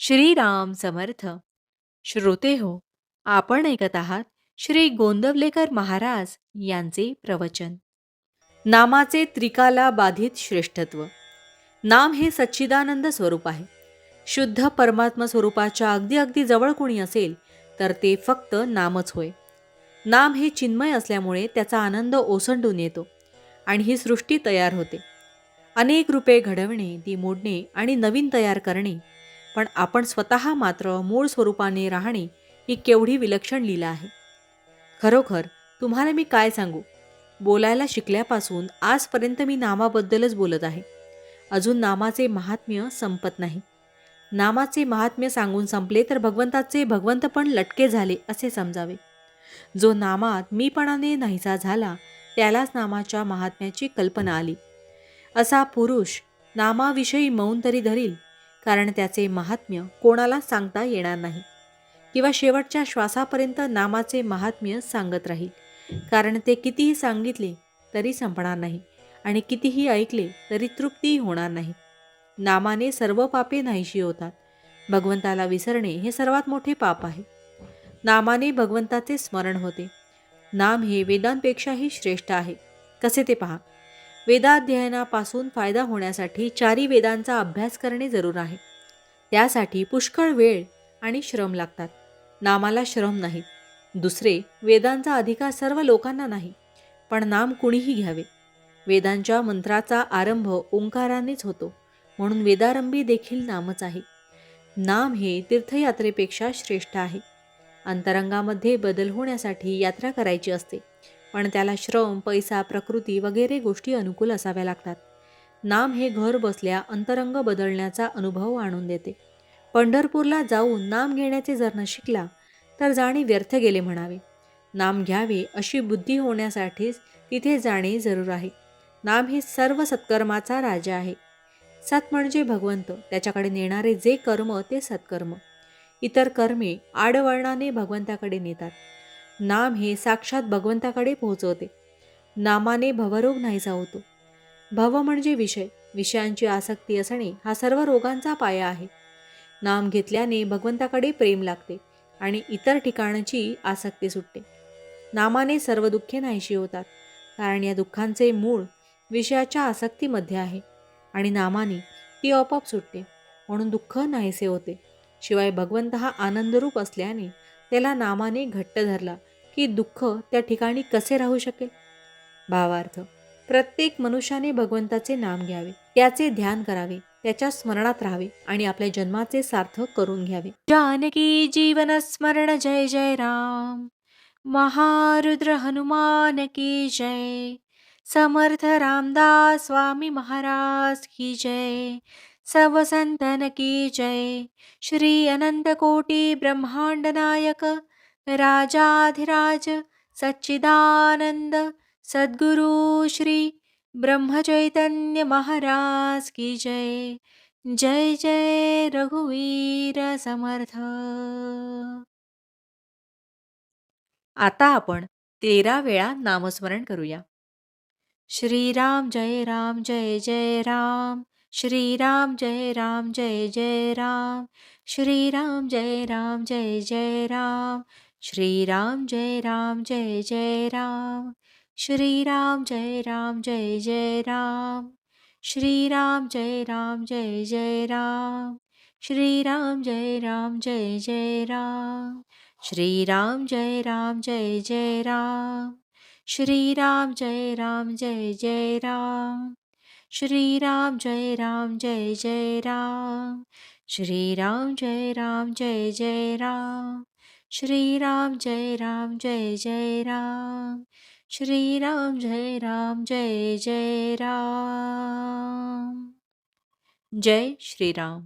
श्रीराम समर्थ. श्रोते हो, आपण ऐकत आहात श्री गोंदवलेकर महाराज यांचे प्रवचन. नामाचे त्रिकाला बाधित श्रेष्ठत्व. नाम हे सच्चिदानंद स्वरूप आहे. शुद्ध परमात्मा स्वरूपाच्या अगदी अगदी जवळ कोणी असेल तर ते फक्त नामच होय. नाम हे चिन्मय असल्यामुळे त्याचा आनंद ओसंडून येतो आणि ही सृष्टी तयार होते. अनेक रूपे घडवणे, ती मोडणे आणि नवीन तयार करणे, पण आपण स्वतः मात्र मूळ स्वरूपाने राहणे ही केवढी विलक्षण लीला आहे. खरोखर तुम्हाला मी काय सांगू, बोलायला शिकल्यापासून आजपर्यंत मी नामाबद्दलच बोलत आहे. अजून नामाचे महात्म्य संपत नाही. नामाचे महात्म्य सांगून संपले तर भगवंताचे भगवंतपण लटके झाले असे समजावे. जो नामात मीपणाने नाहीसा झाला त्यालाच नामाच्या महात्म्याची कल्पना आली. असा पुरुष नामाविषयी मौन तरी धरील, कारण त्याचे महात्म्य कोणाला सांगता येणार नाही, किंवा शेवटच्या श्वासापर्यंत नामाचे महात्म्य सांगत राहील, कारण ते कितीही सांगितले तरी संपणार नाही आणि कितीही ऐकले तरी तृप्ती होणार नाही. नामाने सर्व पापे नाहीशी होतात. भगवंताला विसरणे हे सर्वात मोठे पाप आहे. नामाने भगवंताचे स्मरण होते. नाम हे वेदांपेक्षाही श्रेष्ठ आहे. कसे ते पहा. वेदाध्ययनापासून फायदा होण्यासाठी 4 वेदांचा अभ्यास करणे जरूर आहे. त्यासाठी पुष्कळ वेळ आणि श्रम लागतात. नामाला श्रम नाही. दुसरे, वेदांचा अधिकार सर्व लोकांना नाही, पण नाम कुणीही घ्यावे. वेदांच्या मंत्राचा आरंभ ओंकारानेच होतो, म्हणून वेदारंभी देखील नामच आहे. नाम हे तीर्थयात्रेपेक्षा श्रेष्ठ आहे. अंतरंगामध्ये बदल होण्यासाठी यात्रा करायची असते, पण त्याला श्रम, पैसा, प्रकृती वगैरे गोष्टी अनुकूल असाव्या लागतात. नाम हे घर बसल्या अंतरंग बदलण्याचा अनुभव आणून देते. पंढरपूरला जाऊन नाम घेण्याचे जर न शिकला तर जाणे व्यर्थ गेले म्हणावे. नाम घ्यावे अशी बुद्धी होण्यासाठीच तिथे जाणे जरूर आहे. नाम हे सर्व सत्कर्माचा राजा आहे. सत म्हणजे भगवंत, त्याच्याकडे नेणारे जे कर्म ते सत्कर्म. इतर कर्मे आडवळणाने भगवंताकडे नेतात. नाम हे साक्षात भगवंताकडे पोहोचवते. नामाने भवरोग नाहीसा होतो. भव म्हणजे विषय. विषयांची आसक्ती असणे हा सर्व रोगांचा पाया आहे. नाम घेतल्याने भगवंताकडे प्रेम लागते आणि इतर ठिकाणची आसक्ती सुटते. नामाने सर्व दुःखे नाहीशी होतात, कारण या दुःखांचे मूळ विषयाच्या आसक्तीमध्ये आहे आणि नामाने ती आपोआप सुटते, म्हणून दुःख नाहीसे होते. शिवाय भगवंत हा आनंदरूप असल्याने त्याला नामाने घट्ट धरला की दुःख त्या ठिकाणी कसे राहू शकेल. भावार्थ, प्रत्येक मनुष्याने भगवंताचे नाम घ्यावे, त्याचे ध्यान करावे, त्याच्या स्मरणात राहावे आणि आपल्या जन्माचे सार्थक करून घ्यावे. जानकी जीवन स्मरण जय जय राम. महारुद्र हनुमान की जय. समर्थ रामदास स्वामी महाराज की जय. सब संतन की जय. श्री अनंत कोटी ब्रह्मांड नायक राजाधिराज सच्चिदानंद सद्गुरु श्री ब्रह्मचैतन्य महाराज की जय. जय जय रघुवीर समर्थ. आता आपण 13 वेळा नामस्मरण करूया. श्रीराम जय राम जय जय राम. श्रीराम जय राम जय जय राम. श्रीराम जय राम जय जय राम. श्रीराम जय राम जय जय राम. श्रीराम जय राम जय जय राम. श्रीराम जय राम जय जय राम. श्रीराम जय राम जय जय राम. श्रीराम जय राम जय जय राम. श्रीराम जय राम जय जय राम. श्रीराम जय राम जय जय राम. श्रीराम जय राम जय जय राम. श्रीराम जय राम जय जय राम. श्रीराम जय राम जय जय राम. जय श्रीराम.